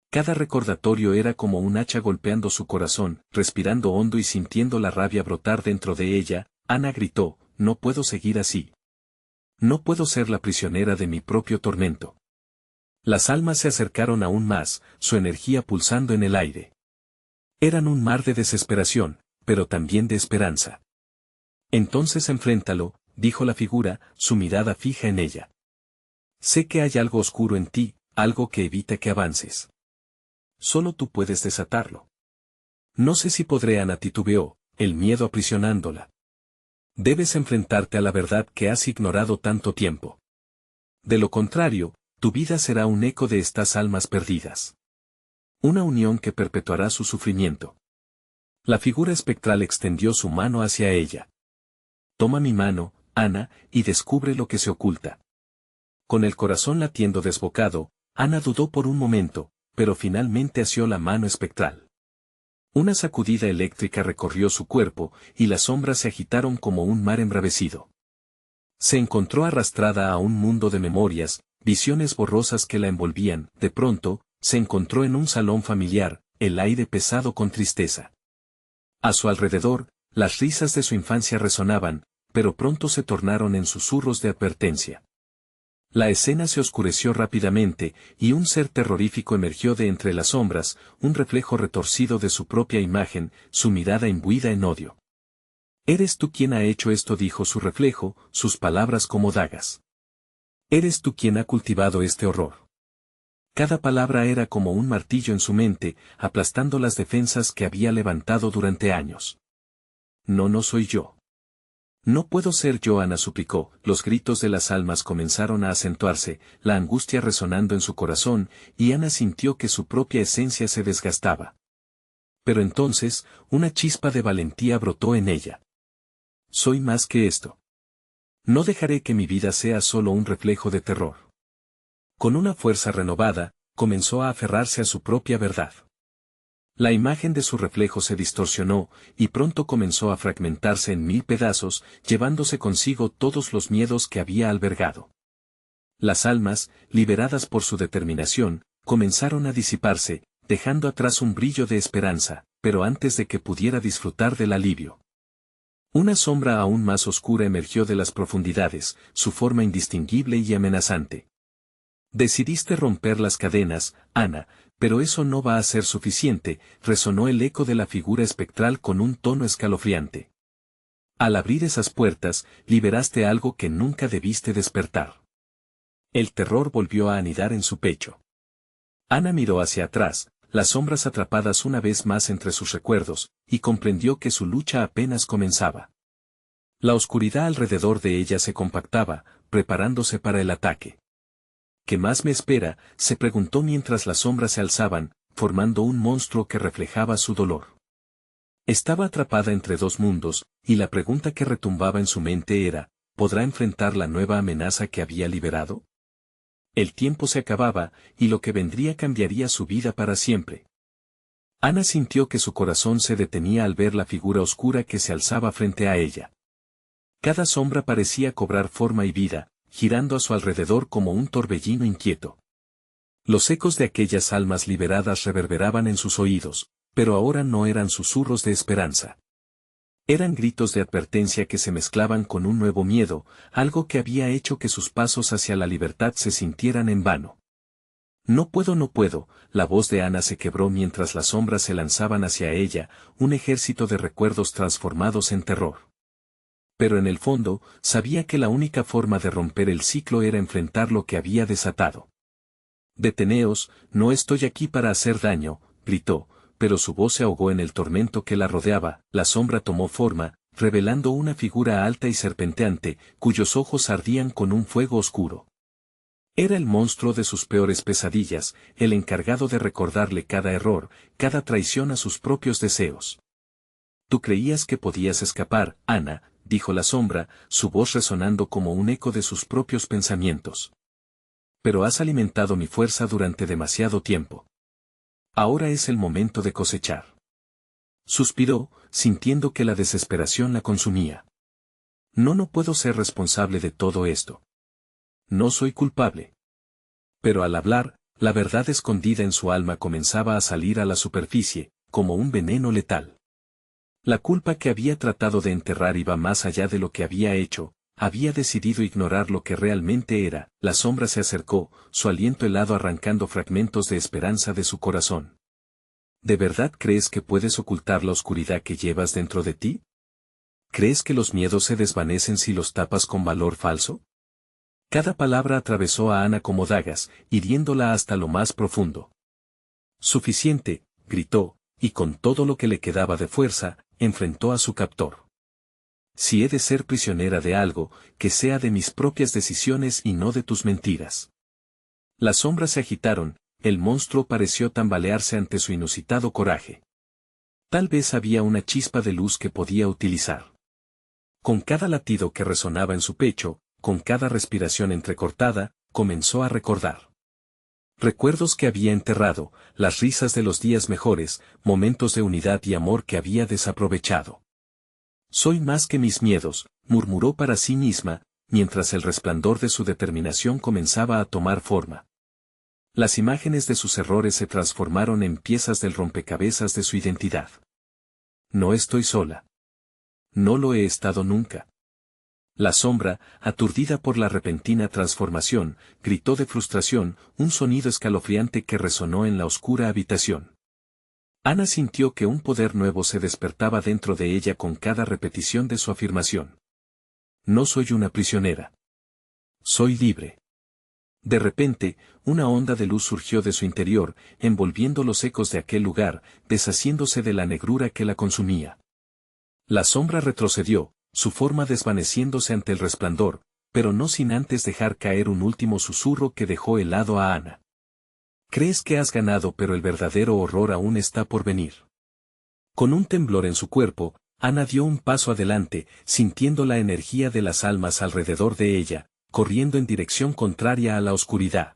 Cada recordatorio era como un hacha golpeando su corazón, respirando hondo y sintiendo la rabia brotar dentro de ella. Ana gritó, no puedo seguir así. No puedo ser la prisionera de mi propio tormento. Las almas se acercaron aún más, su energía pulsando en el aire. Eran un mar de desesperación, pero también de esperanza. Entonces enfréntalo, dijo la figura, su mirada fija en ella. Sé que hay algo oscuro en ti, algo que evita que avances. Solo tú puedes desatarlo. No sé si podré, Ana titubeó, el miedo aprisionándola. Debes enfrentarte a la verdad que has ignorado tanto tiempo. De lo contrario, tu vida será un eco de estas almas perdidas. Una unión que perpetuará su sufrimiento. La figura espectral extendió su mano hacia ella. Toma mi mano, Ana, y descubre lo que se oculta. Con el corazón latiendo desbocado, Ana dudó por un momento, pero finalmente asió la mano espectral. Una sacudida eléctrica recorrió su cuerpo, y las sombras se agitaron como un mar embravecido. Se encontró arrastrada a un mundo de memorias, visiones borrosas que la envolvían. De pronto, se encontró en un salón familiar, el aire pesado con tristeza. A su alrededor, las risas de su infancia resonaban, pero pronto se tornaron en susurros de advertencia. La escena se oscureció rápidamente, y un ser terrorífico emergió de entre las sombras, un reflejo retorcido de su propia imagen, su mirada imbuida en odio. «Eres tú quien ha hecho esto», dijo su reflejo, sus palabras como dagas. «Eres tú quien ha cultivado este horror». Cada palabra era como un martillo en su mente, aplastando las defensas que había levantado durante años. «No, no soy yo. No puedo ser yo», Ana suplicó. Los gritos de las almas comenzaron a acentuarse, la angustia resonando en su corazón, y Ana sintió que su propia esencia se desgastaba. Pero entonces, una chispa de valentía brotó en ella. «Soy más que esto. No dejaré que mi vida sea solo un reflejo de terror». Con una fuerza renovada, comenzó a aferrarse a su propia verdad. La imagen de su reflejo se distorsionó, y pronto comenzó a fragmentarse en 1000 pedazos, llevándose consigo todos los miedos que había albergado. Las almas, liberadas por su determinación, comenzaron a disiparse, dejando atrás un brillo de esperanza, pero antes de que pudiera disfrutar del alivio. Una sombra aún más oscura emergió de las profundidades, su forma indistinguible y amenazante. «Decidiste romper las cadenas, Ana, pero eso no va a ser suficiente», resonó el eco de la figura espectral con un tono escalofriante. «Al abrir esas puertas, liberaste algo que nunca debiste despertar». El terror volvió a anidar en su pecho. Ana miró hacia atrás, las sombras atrapadas una vez más entre sus recuerdos, y comprendió que su lucha apenas comenzaba. La oscuridad alrededor de ella se compactaba, preparándose para el ataque. «¿Qué más me espera?», se preguntó mientras las sombras se alzaban, formando un monstruo que reflejaba su dolor. Estaba atrapada entre dos mundos, y la pregunta que retumbaba en su mente era, ¿podrá enfrentar la nueva amenaza que había liberado? El tiempo se acababa, y lo que vendría cambiaría su vida para siempre. Ana sintió que su corazón se detenía al ver la figura oscura que se alzaba frente a ella. Cada sombra parecía cobrar forma y vida, girando a su alrededor como un torbellino inquieto. Los ecos de aquellas almas liberadas reverberaban en sus oídos, Pero ahora no eran susurros de esperanza. Eran gritos de advertencia que se mezclaban con un nuevo miedo, algo que había hecho que sus pasos hacia la libertad se sintieran en vano. No puedo, no puedo, la voz de Ana se quebró mientras las sombras se lanzaban hacia ella, un ejército de recuerdos transformados en terror. Pero en el fondo, sabía que la única forma de romper el ciclo era enfrentar lo que había desatado. «Deteneos, no estoy aquí para hacer daño», gritó, pero su voz se ahogó en el tormento que la rodeaba. La sombra tomó forma, revelando una figura alta y serpenteante, cuyos ojos ardían con un fuego oscuro. Era el monstruo de sus peores pesadillas, el encargado de recordarle cada error, cada traición a sus propios deseos. «Tú creías que podías escapar, Ana», dijo la sombra, su voz resonando como un eco de sus propios pensamientos. «Pero has alimentado mi fuerza durante demasiado tiempo. Ahora es el momento de cosechar». Suspiró, sintiendo que la desesperación la consumía. No puedo ser responsable de todo esto. No soy culpable». Pero al hablar, la verdad escondida en su alma comenzaba a salir a la superficie, como un veneno letal. La culpa que había tratado de enterrar iba más allá de lo que había hecho, había decidido ignorar lo que realmente era. La sombra se acercó, su aliento helado arrancando fragmentos de esperanza de su corazón. ¿De verdad crees que puedes ocultar la oscuridad que llevas dentro de ti? ¿Crees que los miedos se desvanecen si los tapas con valor falso? Cada palabra atravesó a Ana como dagas, hiriéndola hasta lo más profundo. «Suficiente», gritó, y con todo lo que le quedaba de fuerza, enfrentó a su captor. «Si he de ser prisionera de algo, que sea de mis propias decisiones y no de tus mentiras». Las sombras se agitaron, el monstruo pareció tambalearse ante su inusitado coraje. Tal vez había una chispa de luz que podía utilizar. Con cada latido que resonaba en su pecho, con cada respiración entrecortada, comenzó a recordar. Recuerdos que había enterrado, las risas de los días mejores, momentos de unidad y amor que había desaprovechado. «Soy más que mis miedos», murmuró para sí misma, mientras el resplandor de su determinación comenzaba a tomar forma. Las imágenes de sus errores se transformaron en piezas del rompecabezas de su identidad. «No estoy sola. No lo he estado nunca». La sombra, aturdida por la repentina transformación, gritó de frustración, un sonido escalofriante que resonó en la oscura habitación. Ana sintió que un poder nuevo se despertaba dentro de ella con cada repetición de su afirmación. «No soy una prisionera. Soy libre». De repente, una onda de luz surgió de su interior, envolviendo los ecos de aquel lugar, deshaciéndose de la negrura que la consumía. La sombra retrocedió, su forma desvaneciéndose ante el resplandor, pero no sin antes dejar caer un último susurro que dejó helado a Ana. «Crees que has ganado, pero el verdadero horror aún está por venir». Con un temblor en su cuerpo, Ana dio un paso adelante, sintiendo la energía de las almas alrededor de ella, corriendo en dirección contraria a la oscuridad.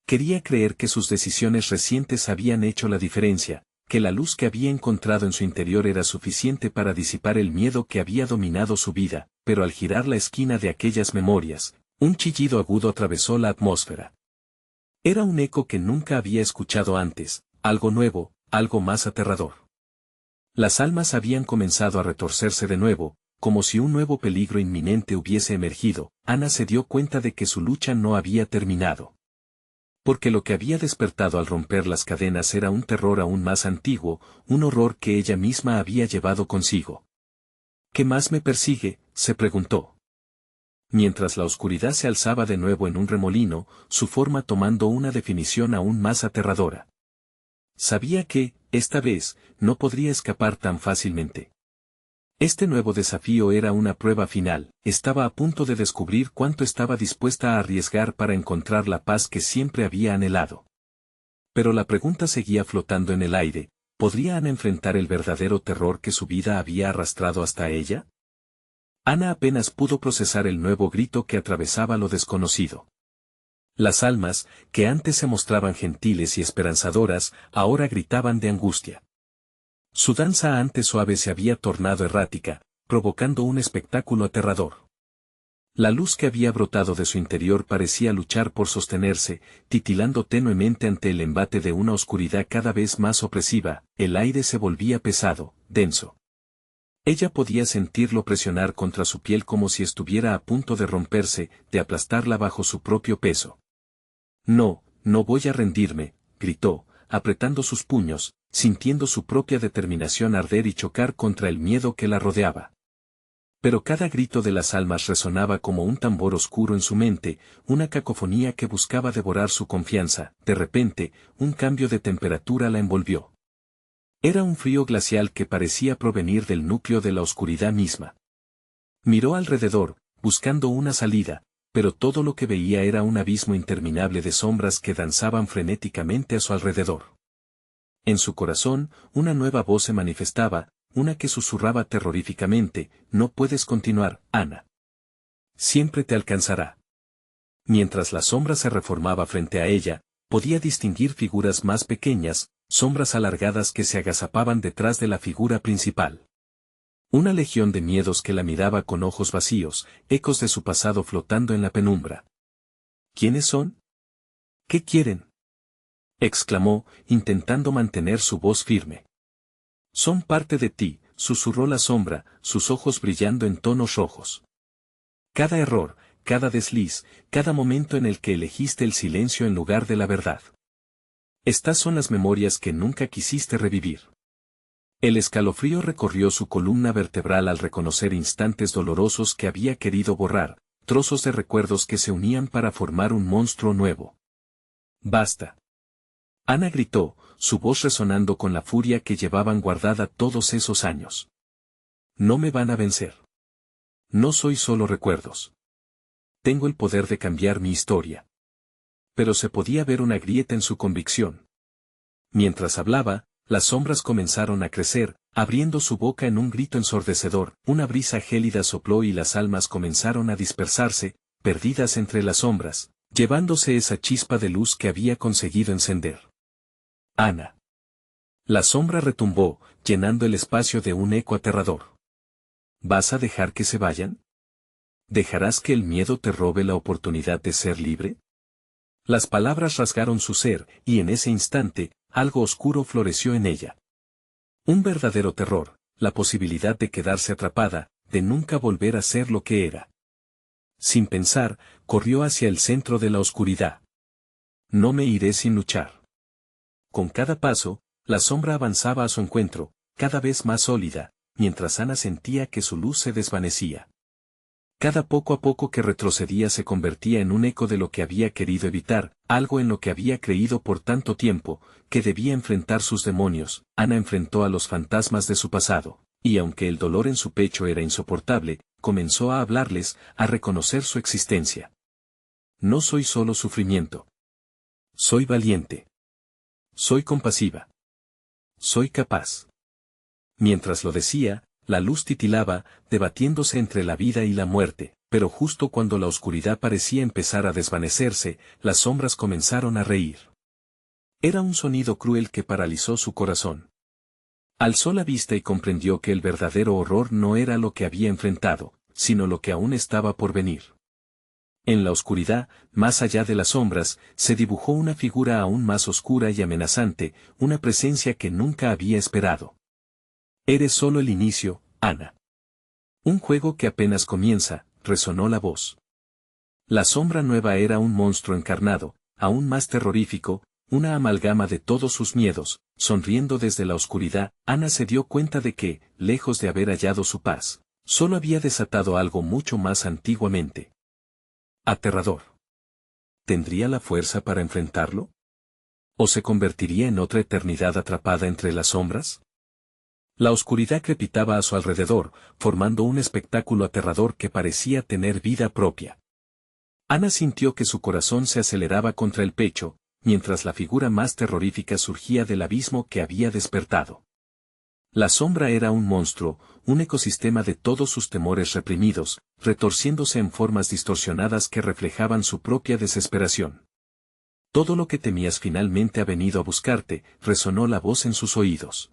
Quería creer que sus decisiones recientes habían hecho la diferencia, que la luz que había encontrado en su interior era suficiente para disipar el miedo que había dominado su vida, pero al girar la esquina de aquellas memorias, un chillido agudo atravesó la atmósfera. Era un eco que nunca había escuchado antes, algo nuevo, algo más aterrador. Las almas habían comenzado a retorcerse de nuevo, como si un nuevo peligro inminente hubiese emergido. Ana se dio cuenta de que su lucha no había terminado. Porque lo que había despertado al romper las cadenas era un terror aún más antiguo, un horror que ella misma había llevado consigo. «¿Qué más me persigue?», se preguntó. Mientras la oscuridad se alzaba de nuevo en un remolino, su forma tomando una definición aún más aterradora. Sabía que, esta vez, no podría escapar tan fácilmente. Este nuevo desafío era una prueba final, estaba a punto de descubrir cuánto estaba dispuesta a arriesgar para encontrar la paz que siempre había anhelado. Pero la pregunta seguía flotando en el aire, ¿podría Ana enfrentar el verdadero terror que su vida había arrastrado hasta ella? Ana apenas pudo procesar el nuevo grito que atravesaba lo desconocido. Las almas, que antes se mostraban gentiles y esperanzadoras, ahora gritaban de angustia. Su danza antes suave se había tornado errática, provocando un espectáculo aterrador. La luz que había brotado de su interior parecía luchar por sostenerse, titilando tenuemente ante el embate de una oscuridad cada vez más opresiva. El aire se volvía pesado, denso. Ella podía sentirlo presionar contra su piel como si estuviera a punto de romperse, de aplastarla bajo su propio peso. No, no voy a rendirme, gritó, apretando sus puños, sintiendo su propia determinación arder y chocar contra el miedo que la rodeaba. Pero cada grito de las almas resonaba como un tambor oscuro en su mente, una cacofonía que buscaba devorar su confianza. De repente, un cambio de temperatura la envolvió. Era un frío glacial que parecía provenir del núcleo de la oscuridad misma. Miró alrededor, buscando una salida, pero todo lo que veía era un abismo interminable de sombras que danzaban frenéticamente a su alrededor. En su corazón, una nueva voz se manifestaba, una que susurraba terroríficamente: no puedes continuar, Ana. Siempre te alcanzará. Mientras la sombra se reformaba frente a ella, podía distinguir figuras más pequeñas, sombras alargadas que se agazapaban detrás de la figura principal. Una legión de miedos que la miraba con ojos vacíos, ecos de su pasado flotando en la penumbra. ¿Quiénes son? ¿Qué quieren?, exclamó, intentando mantener su voz firme. Son parte de ti, susurró la sombra, sus ojos brillando en tonos rojos. Cada error, cada desliz, cada momento en el que elegiste el silencio en lugar de la verdad. Estas son las memorias que nunca quisiste revivir. El escalofrío recorrió su columna vertebral al reconocer instantes dolorosos que había querido borrar, trozos de recuerdos que se unían para formar un monstruo nuevo. Basta. Ana gritó, su voz resonando con la furia que llevaban guardada todos esos años. No me van a vencer. No soy solo recuerdos. Tengo el poder de cambiar mi historia. Pero se podía ver una grieta en su convicción. Mientras hablaba, las sombras comenzaron a crecer, abriendo su boca en un grito ensordecedor. Una brisa gélida sopló y las almas comenzaron a dispersarse, perdidas entre las sombras, llevándose esa chispa de luz que había conseguido encender. Ana. La sombra retumbó, llenando el espacio de un eco aterrador. ¿Vas a dejar que se vayan? ¿Dejarás que el miedo te robe la oportunidad de ser libre? Las palabras rasgaron su ser, y en ese instante, algo oscuro floreció en ella. Un verdadero terror, la posibilidad de quedarse atrapada, de nunca volver a ser lo que era. Sin pensar, corrió hacia el centro de la oscuridad. No me iré sin luchar. Con cada paso, la sombra avanzaba a su encuentro, cada vez más sólida, mientras Ana sentía que su luz se desvanecía. Cada poco a poco que retrocedía se convertía en un eco de lo que había querido evitar, algo en lo que había creído por tanto tiempo, que debía enfrentar sus demonios. Ana enfrentó a los fantasmas de su pasado, y aunque el dolor en su pecho era insoportable, comenzó a hablarles, a reconocer su existencia. No soy solo sufrimiento. Soy valiente. Soy compasiva. Soy capaz. Mientras lo decía, la luz titilaba, debatiéndose entre la vida y la muerte, pero justo cuando la oscuridad parecía empezar a desvanecerse, las sombras comenzaron a reír. Era un sonido cruel que paralizó su corazón. Alzó la vista y comprendió que el verdadero horror no era lo que había enfrentado, sino lo que aún estaba por venir. En la oscuridad, más allá de las sombras, se dibujó una figura aún más oscura y amenazante, una presencia que nunca había esperado. Eres solo el inicio, Ana. Un juego que apenas comienza, resonó la voz. La sombra nueva era un monstruo encarnado, aún más terrorífico, una amalgama de todos sus miedos. Sonriendo desde la oscuridad, Ana se dio cuenta de que, lejos de haber hallado su paz, solo había desatado algo mucho más antiguamente. Aterrador. ¿Tendría la fuerza para enfrentarlo? ¿O se convertiría en otra eternidad atrapada entre las sombras? La oscuridad crepitaba a su alrededor, formando un espectáculo aterrador que parecía tener vida propia. Ana sintió que su corazón se aceleraba contra el pecho, mientras la figura más terrorífica surgía del abismo que había despertado. La sombra era un monstruo, un ecosistema de todos sus temores reprimidos, retorciéndose en formas distorsionadas que reflejaban su propia desesperación. Todo lo que temías finalmente ha venido a buscarte, resonó la voz en sus oídos.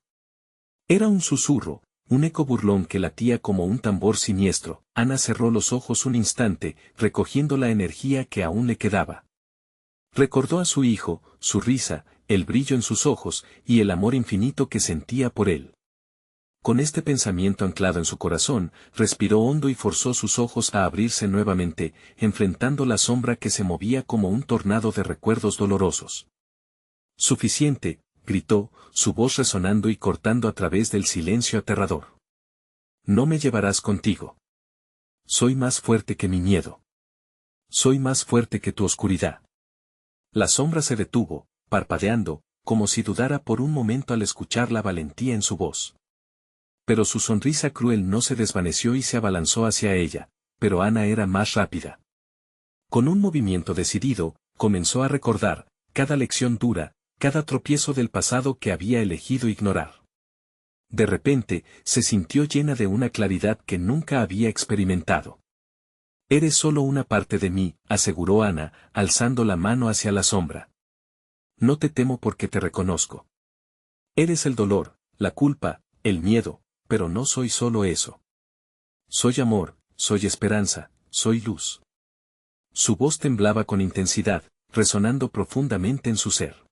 Era un susurro, un eco burlón que latía como un tambor siniestro. Ana cerró los ojos un instante, recogiendo la energía que aún le quedaba. Recordó a su hijo, su risa, el brillo en sus ojos, y el amor infinito que sentía por él. Con este pensamiento anclado en su corazón, respiró hondo y forzó sus ojos a abrirse nuevamente, enfrentando la sombra que se movía como un tornado de recuerdos dolorosos. «Suficiente», gritó, su voz resonando y cortando a través del silencio aterrador. «No me llevarás contigo. Soy más fuerte que mi miedo. Soy más fuerte que tu oscuridad». La sombra se detuvo, parpadeando, como si dudara por un momento al escuchar la valentía en su voz. Pero su sonrisa cruel no se desvaneció y se abalanzó hacia ella, pero Ana era más rápida. Con un movimiento decidido, comenzó a recordar, cada lección dura, cada tropiezo del pasado que había elegido ignorar. De repente, se sintió llena de una claridad que nunca había experimentado. «Eres solo una parte de mí», aseguró Ana, alzando la mano hacia la sombra. «No te temo porque te reconozco. Eres el dolor, la culpa, el miedo, pero no soy solo eso. Soy amor, soy esperanza, soy luz». Su voz temblaba con intensidad, resonando profundamente en su ser.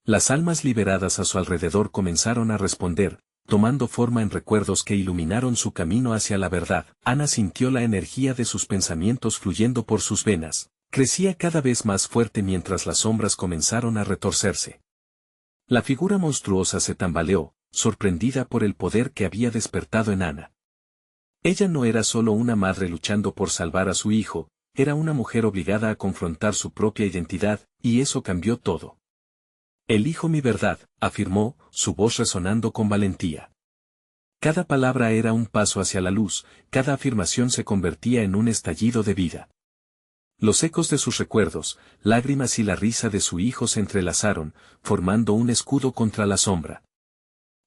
Las almas liberadas a su alrededor comenzaron a responder, tomando forma en recuerdos que iluminaron su camino hacia la verdad. Ana sintió la energía de sus pensamientos fluyendo por sus venas, crecía cada vez más fuerte mientras las sombras comenzaron a retorcerse. La figura monstruosa se tambaleó, sorprendida por el poder que había despertado en Ana. Ella no era solo una madre luchando por salvar a su hijo, era una mujer obligada a confrontar su propia identidad, y eso cambió todo. «Elijo mi verdad», afirmó, su voz resonando con valentía. Cada palabra era un paso hacia la luz, cada afirmación se convertía en un estallido de vida. Los ecos de sus recuerdos, lágrimas y la risa de su hijo se entrelazaron, formando un escudo contra la sombra.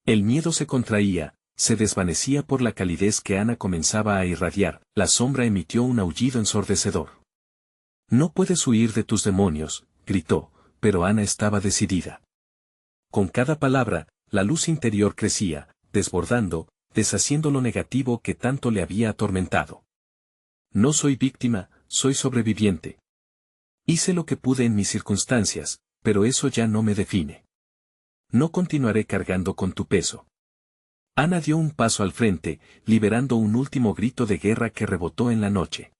El miedo se contraía, se desvanecía por la calidez que Ana comenzaba a irradiar. La sombra emitió un aullido ensordecedor. «No puedes huir de tus demonios», gritó, pero Ana estaba decidida. Con cada palabra, la luz interior crecía, desbordando, deshaciendo lo negativo que tanto le había atormentado. «No soy víctima, soy sobreviviente. Hice lo que pude en mis circunstancias, pero eso ya no me define. No continuaré cargando con tu peso». Ana dio un paso al frente, liberando un último grito de guerra que rebotó en la noche.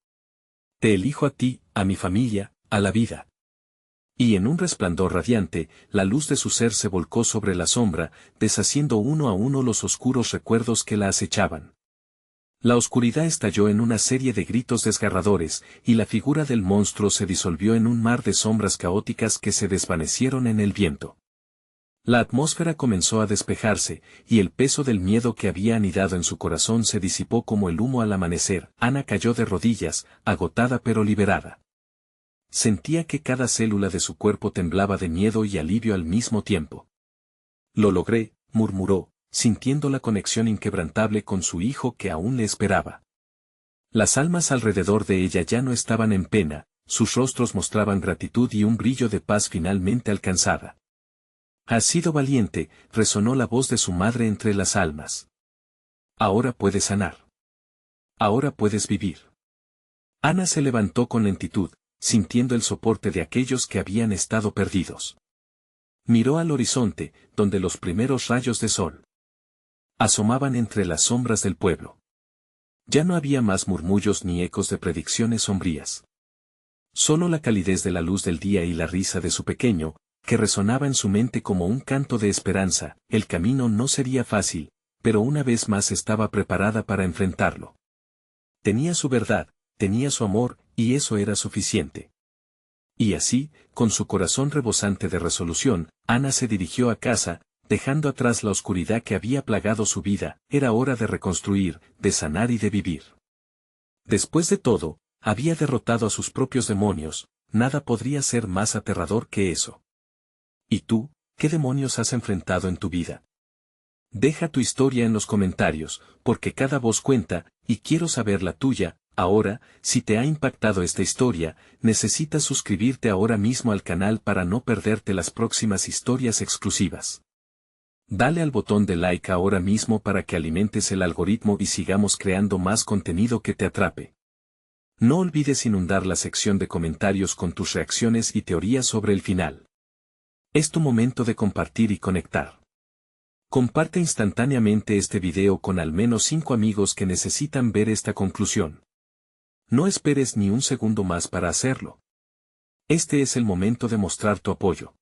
«Te elijo a ti, a mi familia, a la vida». Y en un resplandor radiante, la luz de su ser se volcó sobre la sombra, deshaciendo uno a uno los oscuros recuerdos que la acechaban. La oscuridad estalló en una serie de gritos desgarradores, y la figura del monstruo se disolvió en un mar de sombras caóticas que se desvanecieron en el viento. La atmósfera comenzó a despejarse, y el peso del miedo que había anidado en su corazón se disipó como el humo al amanecer. Ana cayó de rodillas, agotada pero liberada. Sentía que cada célula de su cuerpo temblaba de miedo y alivio al mismo tiempo. «Lo logré», murmuró, sintiendo la conexión inquebrantable con su hijo que aún le esperaba. Las almas alrededor de ella ya no estaban en pena, sus rostros mostraban gratitud y un brillo de paz finalmente alcanzada. «Has sido valiente», resonó la voz de su madre entre las almas. «Ahora puedes sanar. Ahora puedes vivir». Ana se levantó con lentitud, sintiendo el soporte de aquellos que habían estado perdidos. Miró al horizonte, donde los primeros rayos de sol asomaban entre las sombras del pueblo. Ya no había más murmullos ni ecos de predicciones sombrías. Solo la calidez de la luz del día y la risa de su pequeño, que resonaba en su mente como un canto de esperanza. El camino no sería fácil, pero una vez más estaba preparada para enfrentarlo. Tenía su verdad, tenía su amor, y eso era suficiente. Y así, con su corazón rebosante de resolución, Ana se dirigió a casa, dejando atrás la oscuridad que había plagado su vida. Era hora de reconstruir, de sanar y de vivir. Después de todo, había derrotado a sus propios demonios, nada podría ser más aterrador que eso. ¿Y tú, qué demonios has enfrentado en tu vida? Deja tu historia en los comentarios, porque cada voz cuenta, y quiero saber la tuya. Ahora, si te ha impactado esta historia, necesitas suscribirte ahora mismo al canal para no perderte las próximas historias exclusivas. Dale al botón de like ahora mismo para que alimentes el algoritmo y sigamos creando más contenido que te atrape. No olvides inundar la sección de comentarios con tus reacciones y teorías sobre el final. Es tu momento de compartir y conectar. Comparte instantáneamente este video con al menos 5 amigos que necesitan ver esta conclusión. No esperes ni un segundo más para hacerlo. Este es el momento de mostrar tu apoyo.